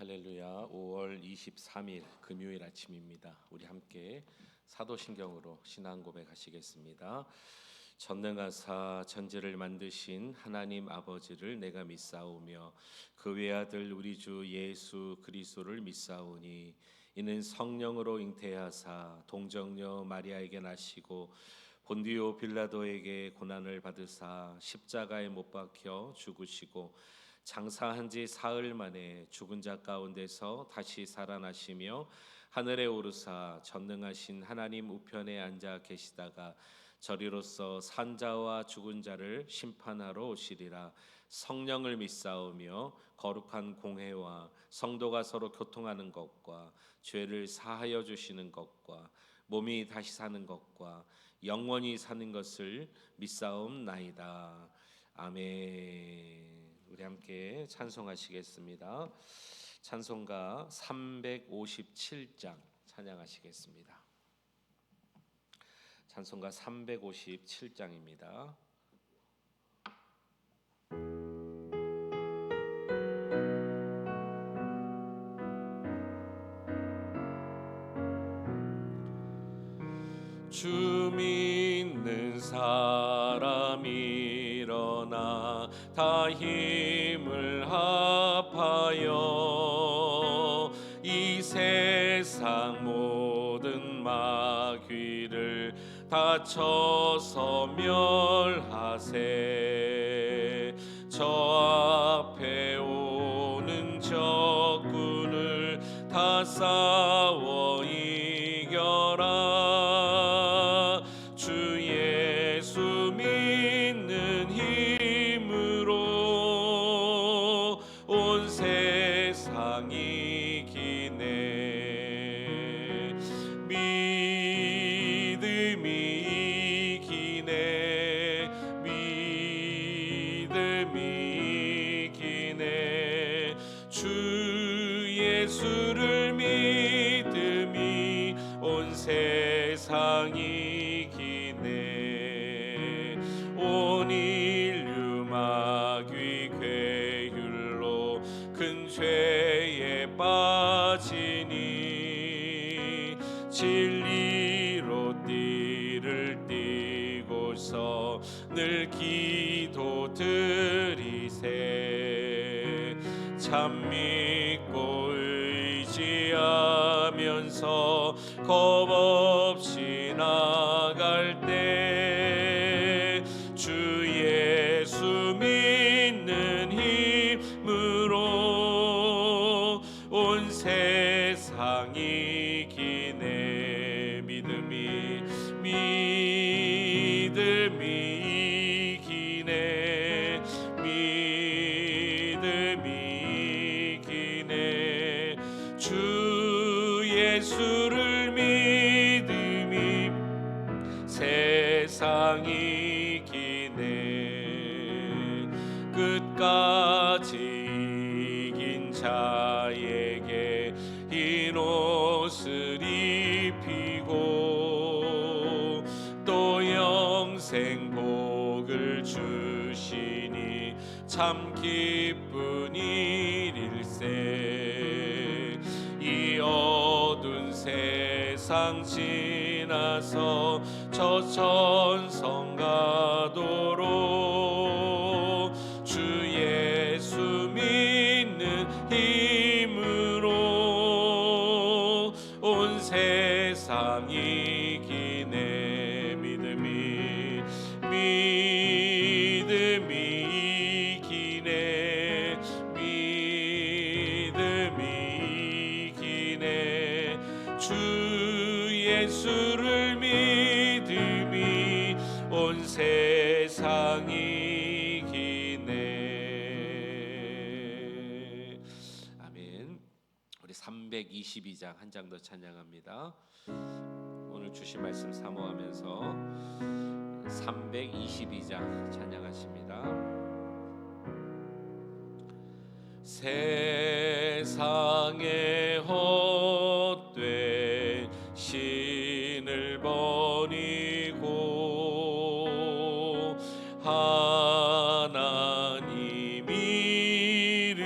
할렐루야. 5월 23일 금요일 아침입니다. 우리 함께 사도신경으로 신앙 고백하시겠습니다. 전능하사 천지를 만드신 하나님 아버지를 내가 믿사오며 그 외아들 우리 주 예수 그리스도를 믿사오니 이는 성령으로 잉태하사 동정녀 마리아에게 나시고 본디오 빌라도에게 고난을 받으사 십자가에 못 박혀 죽으시고 장사한 지 사흘 만에 죽은 자 가운데서 다시 살아나시며 하늘에 오르사 전능하신 하나님 우편에 앉아 계시다가 저리로서 산자와 죽은 자를 심판하러 오시리라. 성령을 믿사오며 거룩한 공회와 성도가 서로 교통하는 것과 죄를 사하여 주시는 것과 몸이 다시 사는 것과 영원히 사는 것을 믿사옵나이다. 아멘. 우리 함께 찬송하시겠습니다. 찬송가 357장 찬양하시겠습니다. 찬송가 357장입니다. 주 믿는 사람 일어나 다 힘을 합하여 이 세상 모든 마귀를 다 쳐서 멸하세. 저 앞에 오는 적군을 다 싸워 이겨라. 주 예수 믿는 힘으로 온 세상이 이기네. 믿음이 이기네. 믿음이 이기네. 주 예수를 믿음이 온 세상이 이기네. 온 인류 마귀 괴율로 큰 죄에 빠지니 진리로 띠를 띠고서 늘 기도 드리세. 참 믿고 의지하면서 겁 없이 나갈 때 주 예수 믿는 힘으로 온 세상이 이기네. 믿음이 이기네. 믿음이 이기네. 주 예수를 믿음이 세상이 이기네. 끝까지 이긴 자에게 흰 옷을 입히고 또 영생 복을 주시니 참 기쁜 일일세. 이 어두운 세상 지나서 저 천성 가도록 주 예수 믿는 힘으로 온 세상이 이기네. 믿음이 이기네. 믿음이 이기네. 주 예수를 믿음이 온 세상이 이기네. 아멘. 우리 322장 한 장 더 찬양합니다. 오늘 주신 말씀 사모하면서 322장 찬양하십니다. 세상에 헛된 신을 버리고 하나님 이름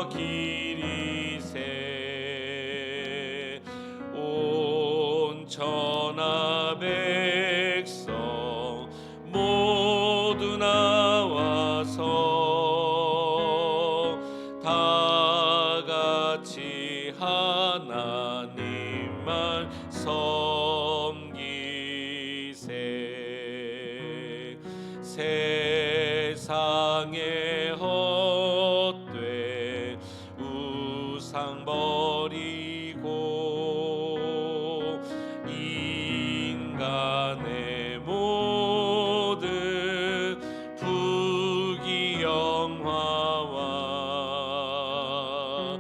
기리세 온 천하 백성 모두 나와서 다 같이 하나님만 섬기세 세상의 헛된 우상 버리고 인간의 모든 부귀영화와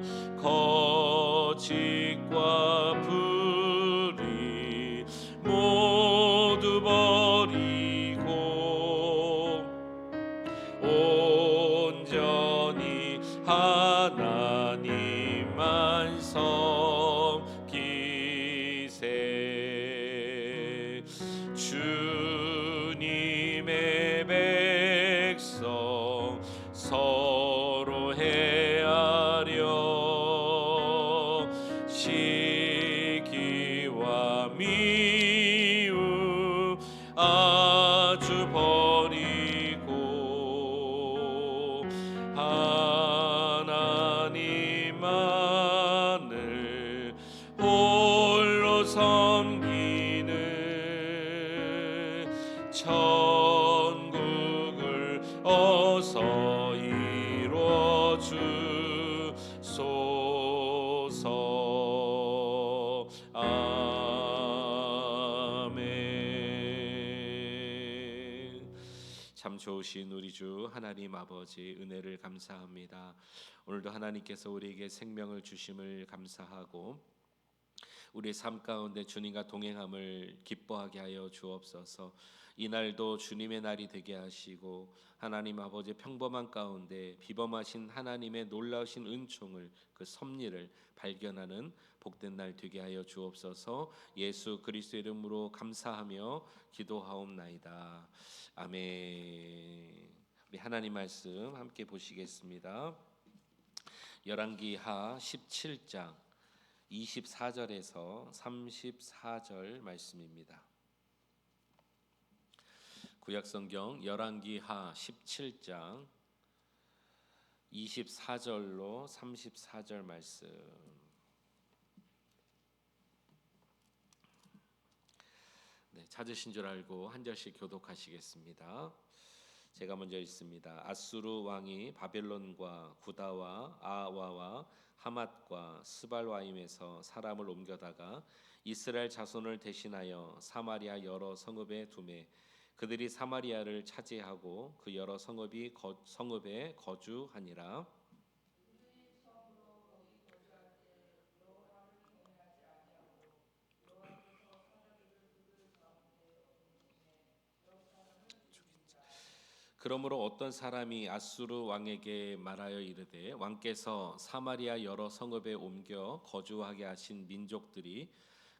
거짓과 불의 모두 버리고 온전히 하나님만 섬기세 주님의 백성 서로 헤아려 시기와 미움 아주 버리고 하나님만을 홀로 섬기는 천국을 어서 이루어 주소서. 아멘. 참 좋으신 우리 주 하나님 아버지 은혜를 감사합니다. 오늘도 하나님께서 우리에게 생명을 주심을 감사하고 우리의 삶 가운데 주님과 동행함을 기뻐하게 하여 주옵소서. 이날도 주님의 날이 되게 하시고 하나님 아버지의 평범한 가운데 비범하신 하나님의 놀라우신 은총을 그 섭리를 발견하는 복된 날 되게 하여 주옵소서. 예수 그리스도의 이름으로 감사하며 기도하옵나이다. 아멘. 우리 하나님 말씀 함께 보시겠습니다. 열왕기하 17장 24절에서 34절 말씀입니다. 구약성경 열왕기하 17장 24절로 34절 말씀. 네, 찾으신 줄 알고 한 절씩 교독하시겠습니다. 제가 먼저 읽습니다. 아수르 왕이 바벨론과 구다와 아와와 하맛과 스발와임에서 사람을 옮겨다가 이스라엘 자손을 대신하여 사마리아 여러 성읍에 두매 그들이 사마리아를 차지하고 그 여러 성읍에 거주하니라. 그러므로 어떤 사람이 아수르 왕에게 말하여 이르되 왕께서 사마리아 여러 성읍에 옮겨 거주하게 하신 민족들이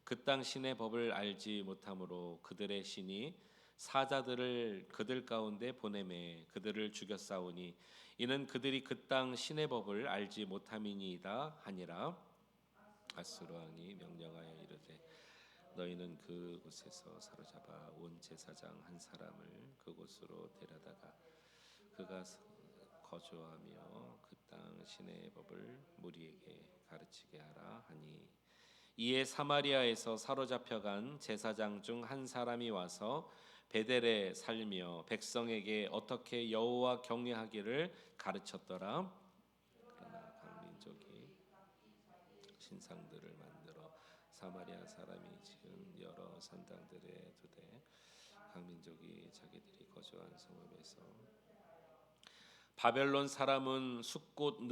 그 땅 신의 법을 알지 못하므로 그들의 신이 사자들을 그들 가운데 보내매 그들을 죽였사오니 이는 그들이 그 땅 신의 법을 알지 못함이니이다 하니라. 아수르 왕이 명령하여 이르되 너희는 그곳에서 사로잡아 온 제사장 한 사람을 그곳으로 데려다가 그가 거주하며 그 땅 신의 법을 무리에게 가르치게 하라 하니 이에 사마리아에서 사로잡혀간 제사장 중 한 사람이 와서 베델에 살며 백성에게 어떻게 여호와 경외하기를 가르쳤더라. 그러나 각 민족이 신상들을 만들어 사마리아 사람이 지은 여러 산당들에 두되 각 민족이 자기들이 거주한 성읍에서 바벨론 사람은 숫꽃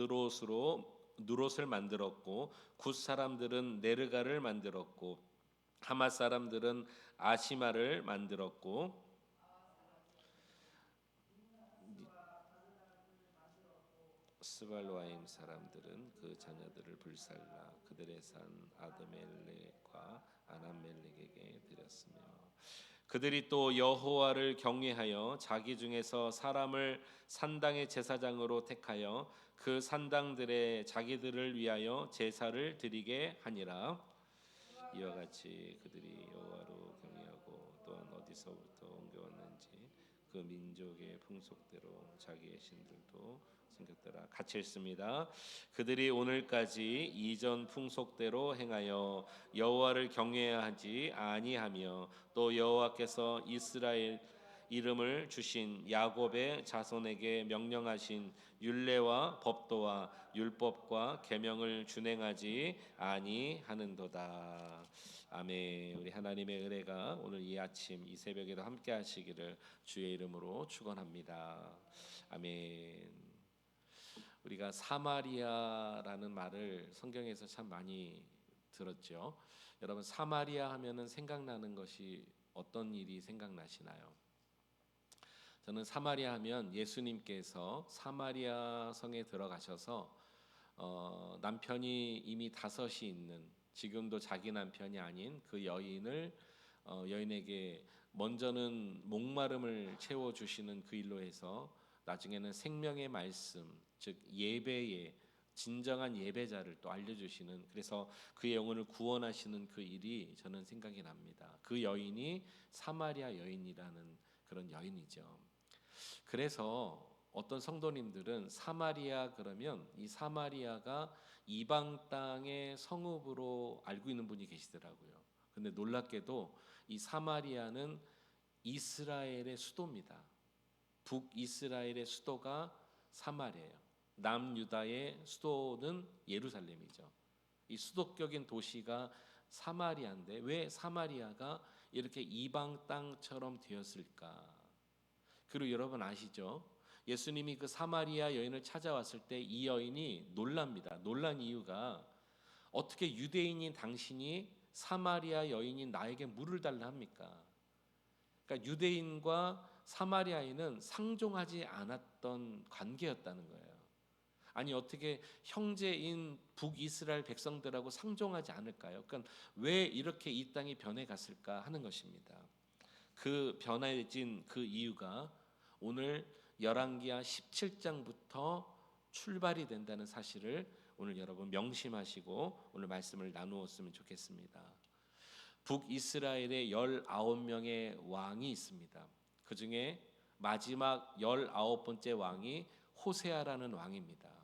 누롯을 만들었고 굿 사람들은 네르가를 만들었고 하맛 사람들은 아시마를 만들었고 스발와임 사람들은 그 자녀들을 불살라 그들의 산 아드멜렉과 아람멜렉에게 드렸으며 그들이 또 여호와를 경외하여 자기 중에서 사람을 산당의 제사장으로 택하여 그 산당들에 자기들을 위하여 제사를 드리게 하니라. 이와 같이 그들이 여호와로 경외하고 또한 어디서부터 옮겨왔는지 그 민족의 풍속대로 자기의 신들도 생겼더라. 같이 읽습니다. 그들이 오늘까지 이전 풍속대로 행하여 여호와를 경외하지 아니하며 또 여호와께서 이스라엘 이름을 주신 야곱의 자손에게 명령하신 율례와 법도와 율법과 계명을 준행하지 아니하는도다. 아멘. 우리 하나님의 은혜가 오늘 이 아침 이 새벽에도 함께 하시기를 주의 이름으로 축원합니다. 아멘. 우리가 사마리아라는 말을 성경에서 참 많이 들었죠. 여러분, 사마리아 하면은 생각나는 것이 어떤 일이 생각나시나요? 저는 사마리아 하면 예수님께서 사마리아 성에 들어가셔서 남편이 이미 다섯이 있는, 지금도 자기 남편이 아닌 그 여인을 여인에게 먼저는 목마름을 채워 주시는 그 일로 해서 나중에는 생명의 말씀, 즉 예배의 진정한 예배자를 또 알려주시는, 그래서 그의 영혼을 구원하시는 그 일이 저는 생각이 납니다. 그 여인이 사마리아 여인이라는 그런 여인이죠. 그래서 어떤 성도님들은 사마리아 그러면 이 사마리아가 이방 땅의 성읍으로 알고 있는 분이 계시더라고요. 근데 놀랍게도 이 사마리아는 이스라엘의 수도입니다. 북이스라엘의 수도가 사마리아예요. 남유다의 수도는 예루살렘이죠. 이 수도격인 도시가 사마리아인데 왜 사마리아가 이렇게 이방 땅처럼 되었을까? 그리고 여러분 아시죠? 예수님이 그 사마리아 여인을 찾아왔을 때 이 여인이 놀랍니다. 놀란 이유가 어떻게 유대인인 당신이 사마리아 여인인 나에게 물을 달라 합니까? 그러니까 유대인과 사마리아인은 상종하지 않았던 관계였다는 거예요. 아니 어떻게 형제인 북이스라엘 백성들하고 상종하지 않을까요? 그러니까 왜 이렇게 이 땅이 변해갔을까 하는 것입니다. 그 변해진 그 이유가 오늘 열왕기하 17장부터 출발이 된다는 사실을 오늘 여러분 명심하시고 오늘 말씀을 나누었으면 좋겠습니다. 북이스라엘에 19명의 왕이 있습니다. 그 중에 마지막 19번째 왕이 호세아라는 왕입니다.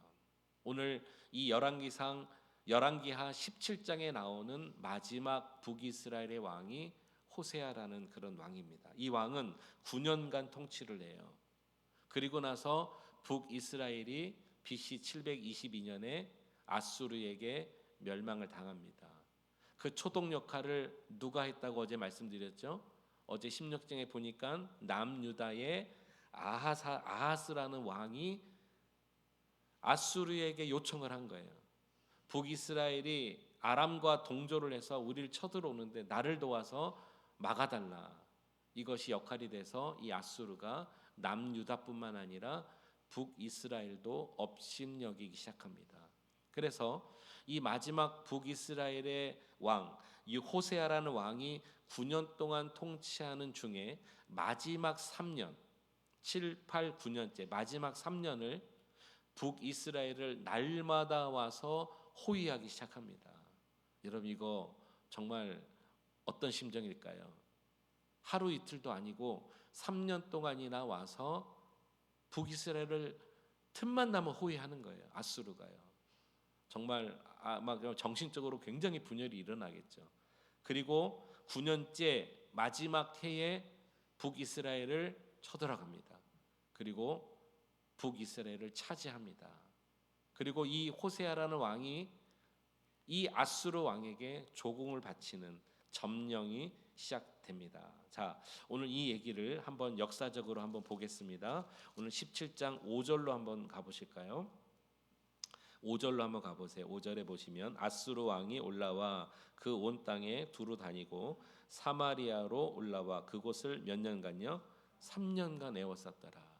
오늘 이 열왕기하 17장에 나오는 마지막 북이스라엘의 왕이 호세아라는 그런 왕입니다. 이 왕은 9년간 통치를 해요. 그리고 나서 북이스라엘이 BC 722년에 아수르에게 멸망을 당합니다. 그 초동 역할을 누가 했다고 어제 말씀드렸죠? 어제 16장에 보니까 남유다의 아하스라는 왕이 아수르에게 요청을 한 거예요. 북이스라엘이 아람과 동조를 해서 우리를 쳐들어오는데 나를 도와서 막아달라. 이것이 역할이 돼서 이 아수르가 남유다뿐만 아니라 북이스라엘도 업신여기기 시작합니다. 그래서 이 마지막 북이스라엘의 왕, 이 호세아라는 왕이 9년 동안 통치하는 중에 마지막 3년, 7, 8, 9년째 마지막 3년을 북이스라엘을 날마다 와서 호위하기 시작합니다. 여러분 이거 정말 어떤 심정일까요? 하루 이틀도 아니고 3년 동안이나 와서 북이스라엘을 틈만 나면 호위하는 거예요. 아수르가요. 정말 아마 정신적으로 굉장히 분열이 일어나겠죠. 그리고 9년째 마지막 해에 북이스라엘을 쳐들어갑니다. 그리고 북이스라엘을 차지합니다. 그리고 이 호세아라는 왕이 이 아수르 왕에게 조공을 바치는 점령이 시작됩니다. 자, 오늘 이 얘기를 한번 역사적으로 한번 보겠습니다. 오늘 17장 5절로 한번 가보실까요? 5절로 한번 가보세요. 5절에 보시면 아수르 왕이 올라와 그 온 땅에 두루 다니고 사마리아로 올라와 그곳을 몇 년간요? 3년간 에워쌌더라.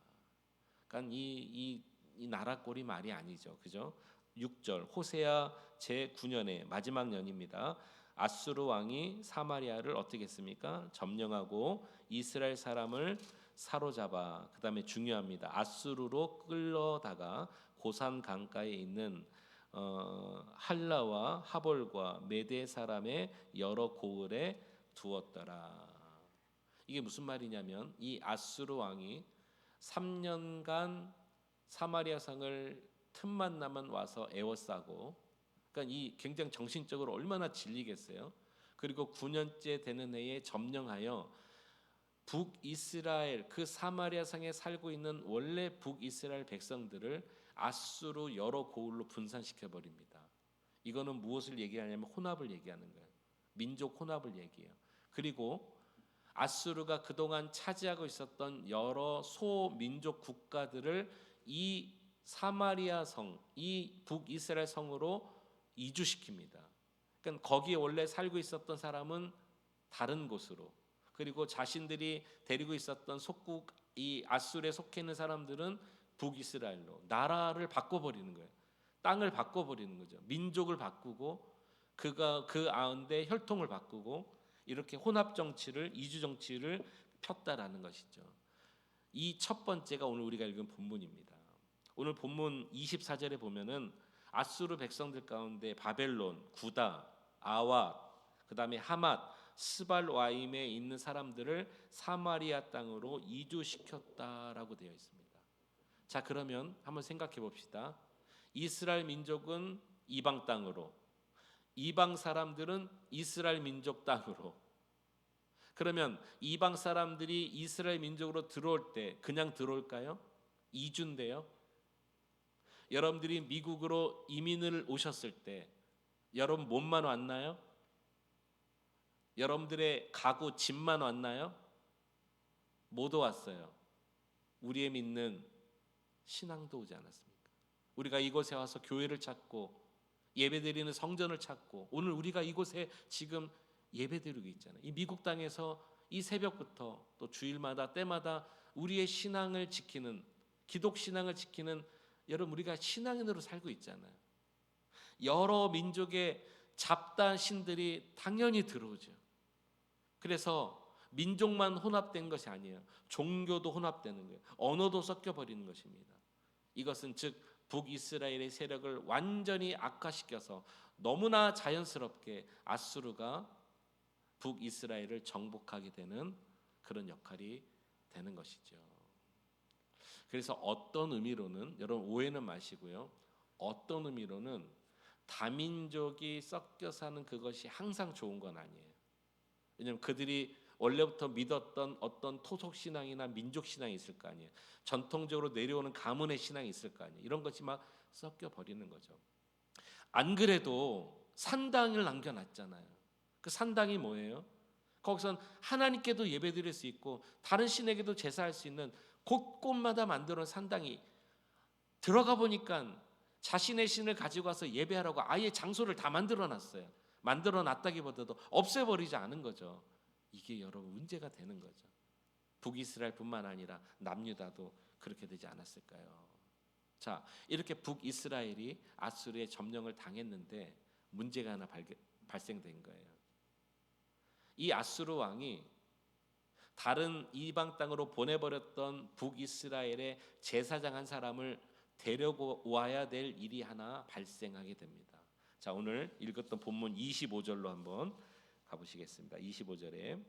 그러니까 이 나라 꼴이 말이 아니죠. 그죠? 6절 호세아 제9년의 마지막 년입니다. 아수르 왕이 사마리아를 어떻게 했습니까? 점령하고 이스라엘 사람을 사로잡아, 그다음에 중요합니다. 아수르로 끌려다가 고산 강가에 있는 할라와 하볼과 메대 사람의 여러 고을에 두었더라. 이게 무슨 말이냐면 이 아수르 왕이 3년간 사마리아 성을 틈만 나면 와서 에워싸고, 그러니까 이 굉장히 정신적으로 얼마나 질리겠어요. 그리고 9년째 되는 해에 점령하여 북이스라엘, 그 사마리아 성에 살고 있는 원래 북이스라엘 백성들을 아수르 여러 고을로 분산시켜 버립니다. 이거는 무엇을 얘기하냐면 혼합을 얘기하는 거예요. 민족 혼합을 얘기해요. 그리고 아수르가 그동안 차지하고 있었던 여러 소민족 국가들을 이 사마리아 성, 이 북이스라엘 성으로 이주시킵니다. 그러니까 거기에 원래 살고 있었던 사람은 다른 곳으로, 그리고 자신들이 데리고 있었던 속국 이 아수르에 속해 있는 사람들은 북이스라엘로 나라를 바꿔버리는 거예요. 땅을 바꿔버리는 거죠. 민족을 바꾸고 그가 그 가운데 혈통을 바꾸고 이렇게 혼합 정치를, 이주 정치를 폈다라는 것이죠. 이 첫 번째가 오늘 우리가 읽은 본문입니다. 오늘 본문 24절에 보면은 아수르 백성들 가운데 바벨론, 구다, 아와, 그다음에 하맛, 스발와임에 있는 사람들을 사마리아 땅으로 이주시켰다라고 되어 있습니다. 자, 그러면 한번 생각해 봅시다. 이스라엘 민족은 이방 땅으로, 이방 사람들은 이스라엘 민족 땅으로. 그러면 이방 사람들이 이스라엘 민족으로 들어올 때 그냥 들어올까요? 이주인데요. 여러분들이 미국으로 이민을 오셨을 때 여러분 몸만 왔나요? 여러분들의 가구 집만 왔나요? 모두 왔어요. 우리의 믿는 신앙도 오지 않았습니까? 우리가 이곳에 와서 교회를 찾고 예배드리는 성전을 찾고 오늘 우리가 이곳에 지금 예배드리고 있잖아요. 이 미국 땅에서 이 새벽부터 또 주일마다 때마다 우리의 신앙을 지키는, 기독 신앙을 지키는 여러분, 우리가 신앙인으로 살고 있잖아요. 여러 민족의 잡다한 신들이 당연히 들어오죠. 그래서 민족만 혼합된 것이 아니에요. 종교도 혼합되는 거예요. 언어도 섞여버리는 것입니다. 이것은 즉 북이스라엘의 세력을 완전히 악화시켜서 너무나 자연스럽게 아수르가 북이스라엘을 정복하게 되는 그런 역할이 되는 것이죠. 그래서 어떤 의미로는, 여러분 오해는 마시고요, 어떤 의미로는 다민족이 섞여 사는 그것이 항상 좋은 건 아니에요. 왜냐하면 그들이 원래부터 믿었던 어떤 토속 신앙이나 민족 신앙이 있을 거 아니에요. 전통적으로 내려오는 가문의 신앙이 있을 거 아니에요. 이런 것이 막 섞여 버리는 거죠. 안 그래도 산당을 남겨놨잖아요. 그 산당이 뭐예요? 거기선 하나님께도 예배드릴 수 있고 다른 신에게도 제사할 수 있는 곳곳마다 만들어 놓은 산당이, 들어가 보니까 자신의 신을 가지고 와서 예배하라고 아예 장소를 다 만들어 놨어요. 만들어 놨다기보다도 없애버리지 않은 거죠. 이게 여러분 문제가 되는 거죠. 북이스라엘뿐만 아니라 남유다도 그렇게 되지 않았을까요? 자, 이렇게 북이스라엘이 아수르의 점령을 당했는데 문제가 하나 발생된 거예요. 이 아수르 왕이 다른 이방 땅으로 보내버렸던 북이스라엘의 제사장 한 사람을 데려와야 될 일이 하나 발생하게 됩니다. 자, 오늘 읽었던 본문 25절로 한번 가보시겠습니다. 25절에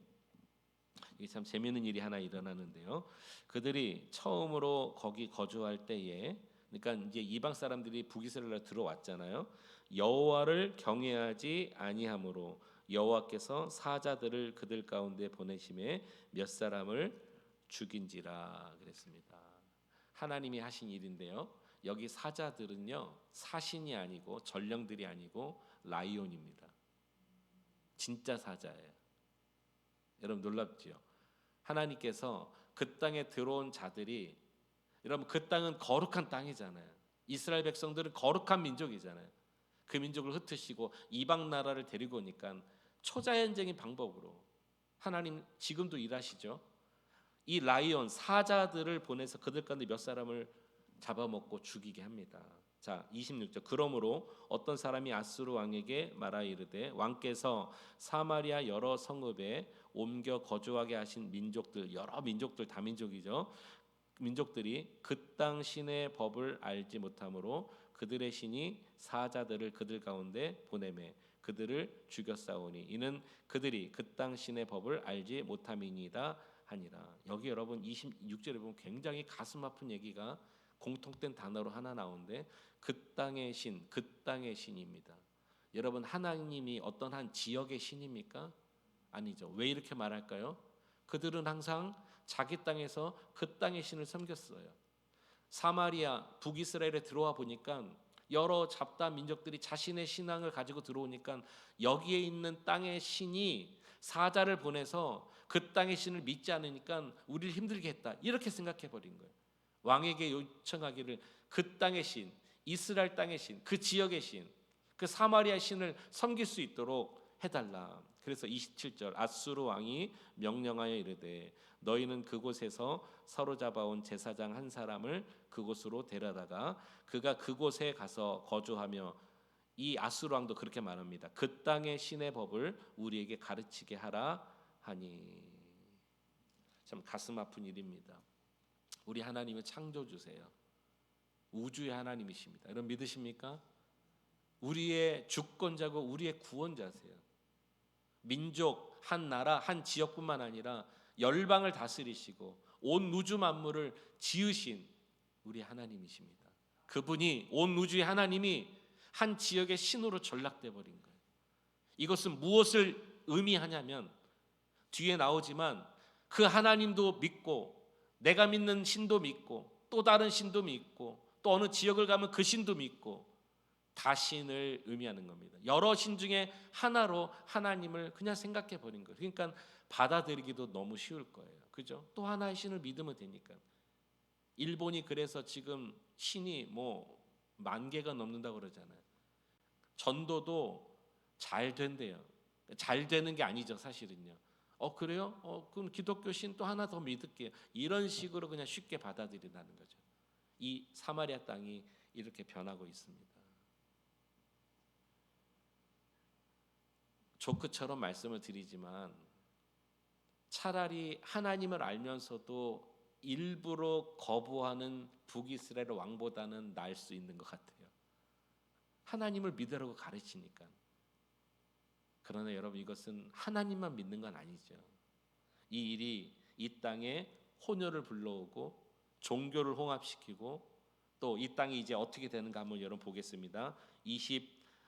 이게 참 재미있는 일이 하나 일어나는데요. 그들이 처음으로 거기 거주할 때에, 그러니까 이제 이방 사람들이 북이스라엘로 들어왔잖아요. 여호와를 경외하지 아니함으로 여호와께서 사자들을 그들 가운데 보내심에 몇 사람을 죽인지라 그랬습니다. 하나님이 하신 일인데요. 여기 사자들은요, 사신이 아니고 전령들이 아니고 라이온입니다. 진짜 사자예요. 여러분 놀랍지요? 하나님께서 그 땅에 들어온 자들이, 여러분 그 땅은 거룩한 땅이잖아요. 이스라엘 백성들은 거룩한 민족이잖아요. 그 민족을 흩으시고 이방 나라를 데리고 오니까 초자연적인 방법으로 하나님 지금도 일하시죠. 이 라이온 사자들을 보내서 그들 가운데 몇 사람을 잡아먹고 죽이게 합니다. 자, 26절. 그러므로 어떤 사람이 아수르 왕에게 말하여 이르되 왕께서 사마리아 여러 성읍에 옮겨 거주하게 하신 민족들, 여러 민족들, 다민족이죠. 민족들이 그 땅 신의 법을 알지 못하므로 그들의 신이 사자들을 그들 가운데 보내매 그들을 죽였사오니 이는 그들이 그 땅 신의 법을 알지 못함이니이다 하니라. 여기 여러분 26절에 보면 굉장히 가슴 아픈 얘기가 공통된 단어로 하나 나오는데 그 땅의 신, 그 땅의 신입니다. 여러분, 하나님이 어떤 한 지역의 신입니까? 아니죠. 왜 이렇게 말할까요? 그들은 항상 자기 땅에서 그 땅의 신을 섬겼어요. 사마리아 북이스라엘에 들어와 보니까 여러 잡다한 민족들이 자신의 신앙을 가지고 들어오니까 여기에 있는 땅의 신이 사자를 보내서 그 땅의 신을 믿지 않으니까 우리를 힘들게 했다, 이렇게 생각해 버린 거예요. 왕에게 요청하기를 그 땅의 신, 이스라엘 땅의 신, 그 지역의 신, 그 사마리아 신을 섬길 수 있도록 해달라. 그래서 27절 아수르 왕이 명령하여 이르되 너희는 그곳에서 사로잡아온 제사장 한 사람을 그곳으로 데려다가 그가 그곳에 가서 거주하며, 이 아수르 왕도 그렇게 말합니다. 그 땅의 신의 법을 우리에게 가르치게 하라 하니. 참 가슴 아픈 일입니다. 우리 하나님은 창조주세요. 우주의 하나님이십니다. 여러분 믿으십니까? 우리의 주권자고 우리의 구원자세요. 민족, 한 나라, 한 지역뿐만 아니라 열방을 다스리시고 온 우주 만물을 지으신 우리 하나님이십니다. 그분이, 온 우주의 하나님이 한 지역의 신으로 전락돼 버린 거예요. 이것은 무엇을 의미하냐면 뒤에 나오지만 그 하나님도 믿고 내가 믿는 신도 믿고 또 다른 신도 믿고 또 어느 지역을 가면 그 신도 믿고 다신을 의미하는 겁니다. 여러 신 중에 하나로 하나님을 그냥 생각해 버린 거예요. 그러니까 받아들이기도 너무 쉬울 거예요. 그죠? 또 하나의 신을 믿으면 되니까. 일본이 그래서 지금 신이 뭐 10,000개가 넘는다고 그러잖아요. 전도도 잘 된대요. 잘 되는 게 아니죠, 사실은요. 그래요? 그럼 기독교 신 또 하나 더 믿을게요. 이런 식으로 그냥 쉽게 받아들인다는 거죠. 이 사마리아 땅이 이렇게 변하고 있습니다. 조크처럼 말씀을 드리지만 차라리 하나님을 알면서도 일부러 거부하는 북이스라엘 왕보다는 나을 수 있는 것 같아요. 하나님을 믿으라고 가르치니까. 그러나 여러분, 이것은 하나님만 믿는 건 아니죠. 이 일이 이 땅에 혼혈을 불러오고 종교를 홍합시키고 또 이 땅이 이제 어떻게 되는가 한번 여러분 보겠습니다.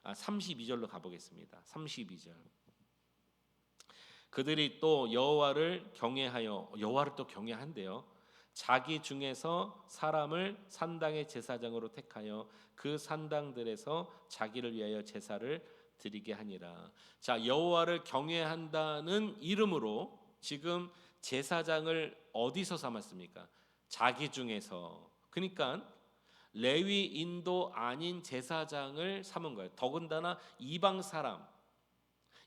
32절로 가보겠습니다. 32절. 그들이 또 여호와를 경외하여, 여호와를 또 경외한대요. 자기 중에서 사람을 산당의 제사장으로 택하여 그 산당들에서 자기를 위하여 제사를 드리게 하니라. 자, 여호와를 경외한다는 이름으로 지금 제사장을 어디서 삼았습니까? 자기 중에서. 그러니까 레위인도 아닌 제사장을 삼은 거예요. 더군다나 이방 사람.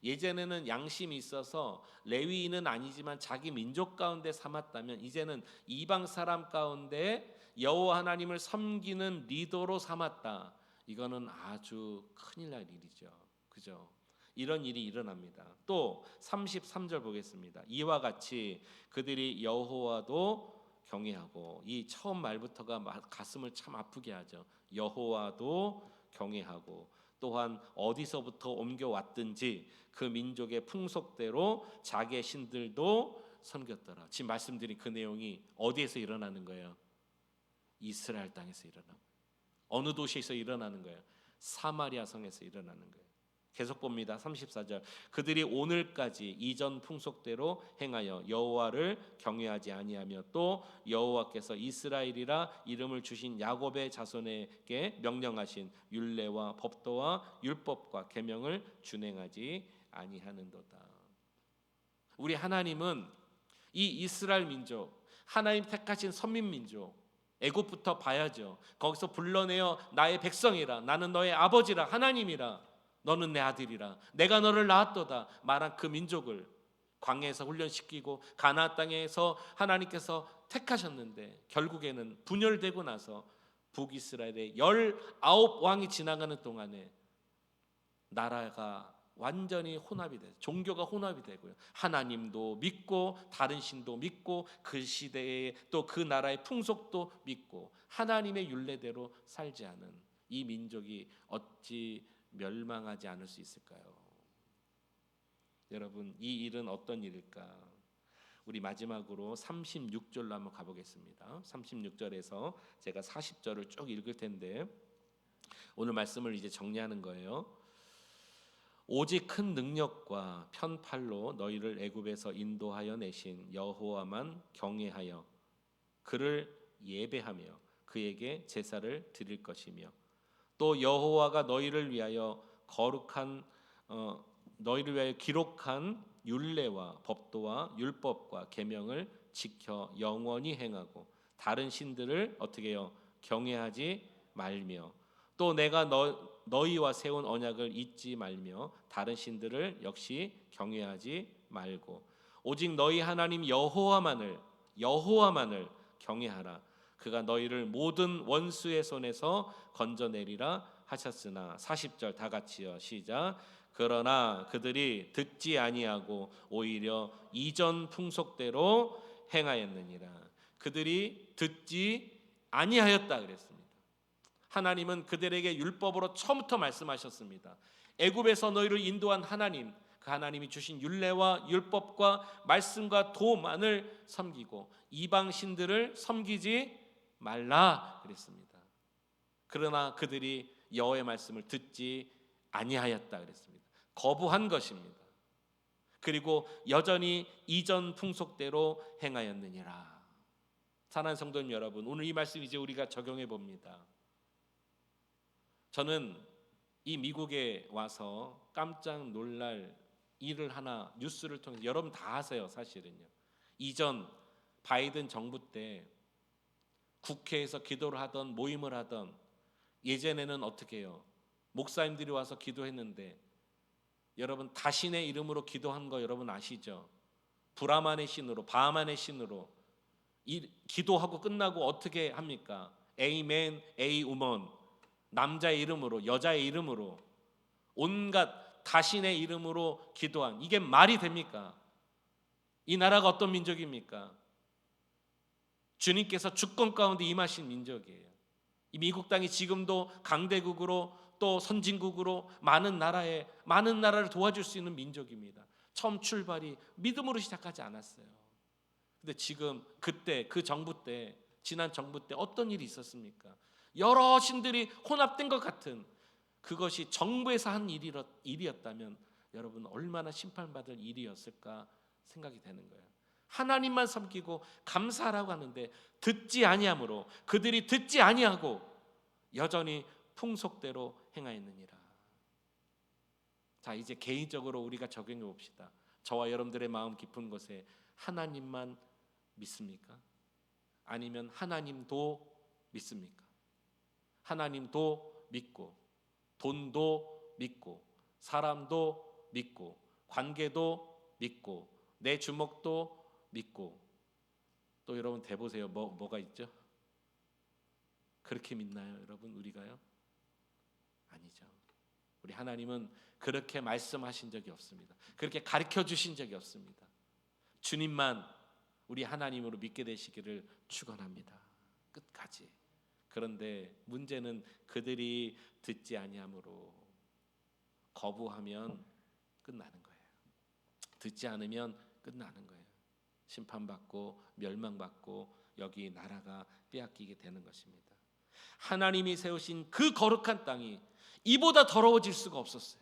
예전에는 양심이 있어서 레위인은 아니지만 자기 민족 가운데 삼았다면 이제는 이방 사람 가운데 여호와 하나님을 섬기는 리더로 삼았다. 이거는 아주 큰일 날 일이죠. 그죠? 이런 일이 일어납니다. 또 33절 보겠습니다. 이와 같이 그들이 여호와도 경외하고, 이 처음 말부터가 가슴을 참 아프게 하죠. 여호와도 경외하고 또한 어디서부터 옮겨왔든지 그 민족의 풍속대로 자기의 신들도 섬겼더라. 지금 말씀드린 그 내용이 어디에서 일어나는 거예요? 이스라엘 땅에서 일어나고, 어느 도시에서 일어나는 거예요? 사마리아 성에서 일어나는 거예요. 계속 봅니다. 34절. 그들이 오늘까지 이전 풍속대로 행하여 여호와를 경외하지 아니하며 또 여호와께서 이스라엘이라 이름을 주신 야곱의 자손에게 명령하신 율례와 법도와 율법과 계명을 준행하지 아니하는도다. 우리 하나님은 이 이스라엘 민족, 하나님 택하신 선민 민족, 애굽부터 봐야죠. 거기서 불러내어 나의 백성이라, 나는 너의 아버지라, 하나님이라, 너는 내 아들이라, 내가 너를 낳았도다 말한 그 민족을 광야에서 훈련시키고 가나안 땅에서 하나님께서 택하셨는데 결국에는 분열되고 나서 북이스라엘의 19왕이 지나가는 동안에 나라가 완전히 혼합이 돼요. 종교가 혼합이 되고요. 하나님도 믿고 다른 신도 믿고 그 시대에 또 그 나라의 풍속도 믿고 하나님의 율례대로 살지 않은 이 민족이 어찌 멸망하지 않을 수 있을까요? 여러분, 이 일은 어떤 일일까? 우리 마지막으로 36절로 한번 가보겠습니다. 36절에서 제가 40절을 쭉 읽을 텐데 오늘 말씀을 이제 정리하는 거예요. 오직 큰 능력과 편팔로 너희를 애굽에서 인도하여 내신 여호와만 경외하여 그를 예배하며 그에게 제사를 드릴 것이며 또 여호와가 너희를 위하여 기록한 율례와 법도와 율법과 계명을 지켜 영원히 행하고 다른 신들을 어떻게 해요? 경외하지 말며 또 내가 너희와 세운 언약을 잊지 말며 다른 신들을 역시 경외하지 말고 오직 너희 하나님 여호와만을 경외하라. 그가 너희를 모든 원수의 손에서 건져내리라 하셨으나 40절 다 같이요. 시작. 그러나 그들이 듣지 아니하고 오히려 이전 풍속대로 행하였느니라. 그들이 듣지 아니하였다 그랬습니다. 하나님은 그들에게 율법으로 처음부터 말씀하셨습니다. 애굽에서 너희를 인도한 하나님, 그 하나님이 주신 율례와 율법과 말씀과 도만을 섬기고 이방 신들을 섬기지 말라 그랬습니다. 그러나 그들이 여호와의 말씀을 듣지 아니하였다 그랬습니다. 거부한 것입니다. 그리고 여전히 이전 풍속대로 행하였느니라. 사랑하는 성도님 여러분, 오늘 이 말씀 이제 우리가 적용해 봅니다. 저는 이 미국에 와서 깜짝 놀랄 일을 하나 뉴스를 통해서 여러분 다 아세요. 사실은요. 이전 바이든 정부 때 국회에서 기도를 하던 모임을 하던 예전에는 어떻게 해요? 목사님들이 와서 기도했는데 여러분 다신의 이름으로 기도한 거 여러분 아시죠? 브라만의 신으로 바하만의 신으로 기도하고 끝나고 어떻게 합니까? 에이멘, 에이우먼 남자의 이름으로 여자의 이름으로 온갖 다신의 이름으로 기도한 이게 말이 됩니까? 이 나라가 어떤 민족입니까? 주님께서 주권 가운데 임하신 민족이에요. 이 미국 땅이 지금도 강대국으로 또 선진국으로 많은 나라를 도와줄 수 있는 민족입니다. 처음 출발이 믿음으로 시작하지 않았어요. 근데 지금 그때 그 정부 때 지난 정부 때 어떤 일이 있었습니까? 여러 신들이 혼합된 것 같은 그것이 정부에서 한 일이었다면 여러분 얼마나 심판받을 일이었을까 생각이 되는 거예요. 하나님만 섬기고 감사하라고 하는데 듣지 아니하므로 그들이 듣지 아니하고 여전히 풍속대로 행하였느니라. 자, 이제 개인적으로 우리가 적용해 봅시다. 저와 여러분들의 마음 깊은 곳에 하나님만 믿습니까? 아니면 하나님도 믿습니까? 하나님도 믿고 돈도 믿고 사람도 믿고 관계도 믿고 내 주먹도 믿고 또 여러분 대보세요. 뭐가 있죠? 그렇게 믿나요, 여러분? 우리가요? 아니죠. 우리 하나님은 그렇게 말씀하신 적이 없습니다. 그렇게 가르쳐 주신 적이 없습니다. 주님만 우리 하나님으로 믿게 되시기를 축원합니다. 끝까지. 그런데 문제는 그들이 듣지 아니하므로 거부하면 끝나는 거예요. 듣지 않으면 끝나는 거예요. 심판받고 멸망받고 여기 나라가 빼앗기게 되는 것입니다. 하나님이 세우신 그 거룩한 땅이 이보다 더러워질 수가 없었어요.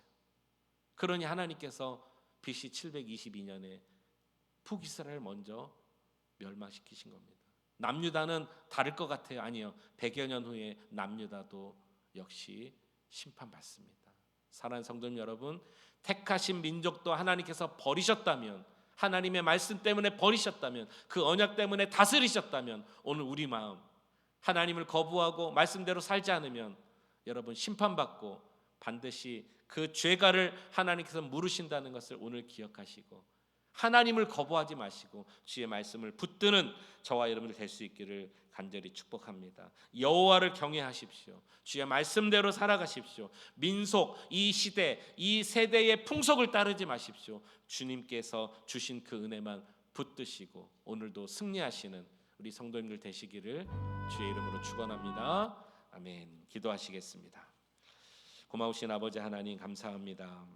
그러니 하나님께서 BC 722년에 북이스라엘을 먼저 멸망시키신 겁니다. 남유다는 다를 것 같아요. 아니요. 100여 년 후에 남유다도 역시 심판받습니다. 사랑하는 성도님 여러분, 택하신 민족도 하나님께서 버리셨다면, 하나님의 말씀 때문에 버리셨다면, 그 언약 때문에 다스리셨다면 오늘 우리 마음 하나님을 거부하고 말씀대로 살지 않으면 여러분 심판받고 반드시 그 죄가를 하나님께서 물으신다는 것을 오늘 기억하시고 하나님을 거부하지 마시고 주의 말씀을 붙드는 저와 여러분들 될 수 있기를 간절히 축복합니다. 여호와를 경외하십시오. 주의 말씀대로 살아가십시오. 민속, 이 시대, 이 세대의 풍속을 따르지 마십시오. 주님께서 주신 그 은혜만 붙드시고 오늘도 승리하시는 우리 성도님들 되시기를 주의 이름으로 축원합니다. 아멘. 기도하시겠습니다. 고마우신 아버지 하나님, 감사합니다.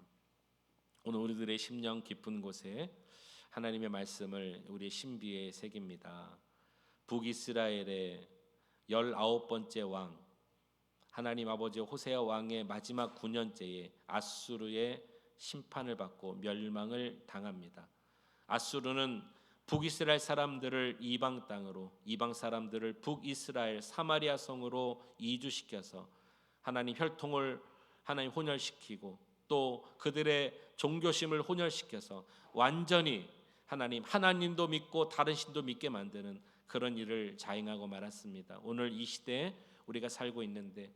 오늘 우리들의 심령 깊은 곳에 하나님의 말씀을 우리의 신비에 새깁니다. 북이스라엘의 19번째 왕, 하나님 아버지 호세아 왕의 마지막 9년째에 아수르의 심판을 받고 멸망을 당합니다. 아수르는 북이스라엘 사람들을 이방 땅으로, 이방 사람들을 북이스라엘 사마리아 성으로 이주시켜서 하나님 혈통을 하나님 혼혈시키고 또 그들의 종교심을 혼혈시켜서 완전히 하나님도 믿고 다른 신도 믿게 만드는 그런 일을 자행하고 말았습니다. 오늘 이 시대에 우리가 살고 있는데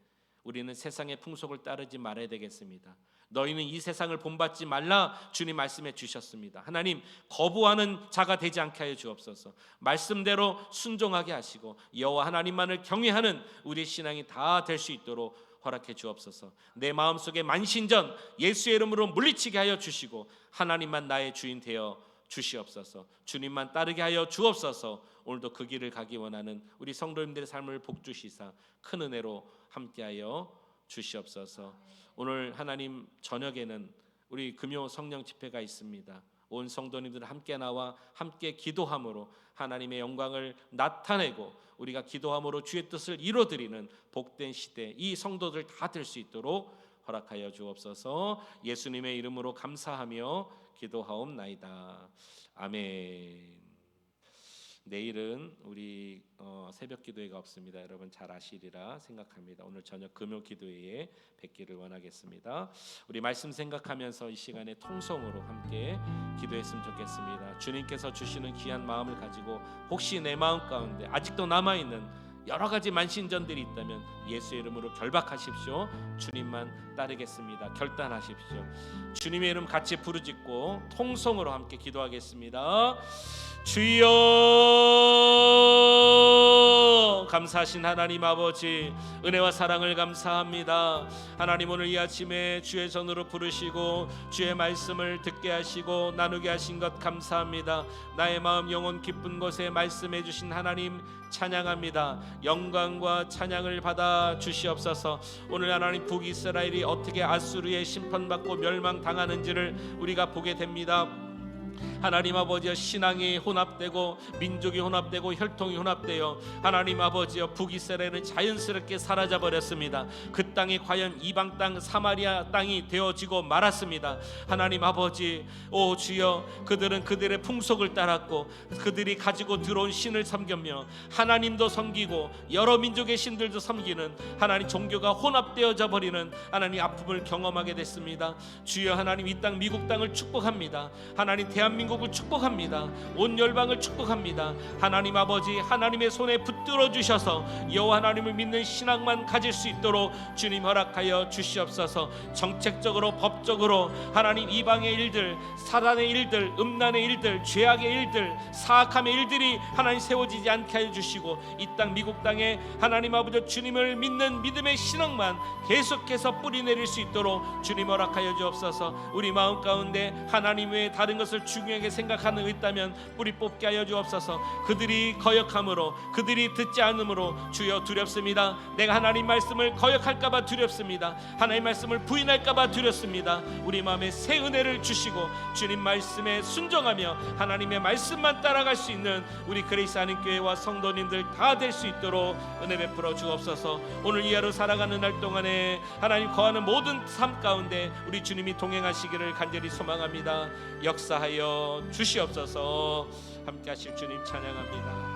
우리는 세상의 풍속을 따르지 말아야 되겠습니다. 너희는 이 세상을 본받지 말라 주님 말씀해 주셨습니다. 하나님, 거부하는 자가 되지 않게 하여 주옵소서. 말씀대로 순종하게 하시고 여호와 하나님만을 경외하는 우리의 신앙이 다 될 수 있도록 허락해 주옵소서. 내 마음속에 만신전 예수의 이름으로 물리치게 하여 주시고 하나님만 나의 주인 되어 주시옵소서. 주님만 따르게 하여 주옵소서. 오늘도 그 길을 가기 원하는 우리 성도님들의 삶을 복주시사 큰 은혜로 함께하여 주시옵소서. 오늘 하나님 저녁에는 우리 금요 성령 집회가 있습니다. 온 성도님들 함께 나와 함께 기도함으로 하나님의 영광을 나타내고 우리가 기도함으로 주의 뜻을 이루어드리는 복된 시대, 이 성도들 다 될 수 있도록 허락하여 주옵소서. 예수님의 이름으로 감사하며 기도하옵나이다. 아멘. 내일은 우리 새벽 기도회가 없습니다. 여러분 잘 아시리라 생각합니다. 오늘 저녁 금요 기도회에 뵙기를 원하겠습니다. 우리 말씀 생각하면서 이 시간에 통성으로 함께 기도했으면 좋겠습니다. 주님께서 주시는 귀한 마음을 가지고 혹시 내 마음 가운데 아직도 남아있는 여러 가지 만신전들이 있다면 예수의 이름으로 결박하십시오. 주님만 따르겠습니다. 결단하십시오. 주님의 이름 같이 부르짖고 통성으로 함께 기도하겠습니다. 주여, 감사하신 하나님 아버지, 은혜와 사랑을 감사합니다. 하나님, 오늘 이 아침에 주의 전으로 부르시고 주의 말씀을 듣게 하시고 나누게 하신 것 감사합니다. 나의 마음 영혼 깊은 곳에 말씀해 주신 하나님 찬양합니다. 영광과 찬양을 받아 주시옵소서. 오늘 하나님 북이스라엘이 어떻게 아수르의 심판받고 멸망당하는지를 우리가 보게 됩니다. 하나님 아버지여, 신앙이 혼합되고 민족이 혼합되고 혈통이 혼합되어 하나님 아버지여 북이스라엘은 자연스럽게 사라져버렸습니다. 그 땅이 과연 이방 땅 사마리아 땅이 되어지고 말았습니다. 하나님 아버지, 오 주여, 그들은 그들의 풍속을 따랐고 그들이 가지고 들어온 신을 섬겼며 하나님도 섬기고 여러 민족의 신들도 섬기는 하나님 종교가 혼합되어져 버리는 하나님 아픔을 경험하게 됐습니다. 주여 하나님, 이 땅 미국 땅을 축복합니다. 하나님 대한민국을 축복합니다. 온 열방을 축복합니다. 하나님 아버지, 하나님의 손에 붙들어 주셔서 여호와 하나님을 믿는 신앙만 가질 수 있도록 주님 허락하여 주시옵소서. 정책적으로 법적으로 하나님 이방의 일들, 사단의 일들, 음란의 일들, 죄악의 일들, 사악함의 일들이 하나님 세워지지 않게 하여 주시고 이 땅 미국 땅에 하나님 아버지 주님을 믿는 믿음의 신앙만 계속해서 뿌리 내릴 수 있도록 주님 허락하여 주옵소서. 우리 마음 가운데 하나님 외에 다른 것을 중요하게 생각하는 있다면 뿌리 뽑게 하여 주옵소서. 그들이 거역함으로, 그들이 듣지 않음으로 주여 두렵습니다. 내가 하나님 말씀을 거역할까봐 두렵습니다. 하나님 말씀을 부인할까봐 두렵습니다. 우리 마음에 새 은혜를 주시고 주님 말씀에 순종하며 하나님의 말씀만 따라갈 수 있는 우리 그레이스 한인교회와 성도님들 다 될 수 있도록 은혜 베풀어 주옵소서. 오늘 이 하루 살아가는 날 동안에 하나님 거하는 모든 삶 가운데 우리 주님이 동행하시기를 간절히 소망합니다. 역사하여 주시옵소서. 함께 하실 주님 찬양합니다.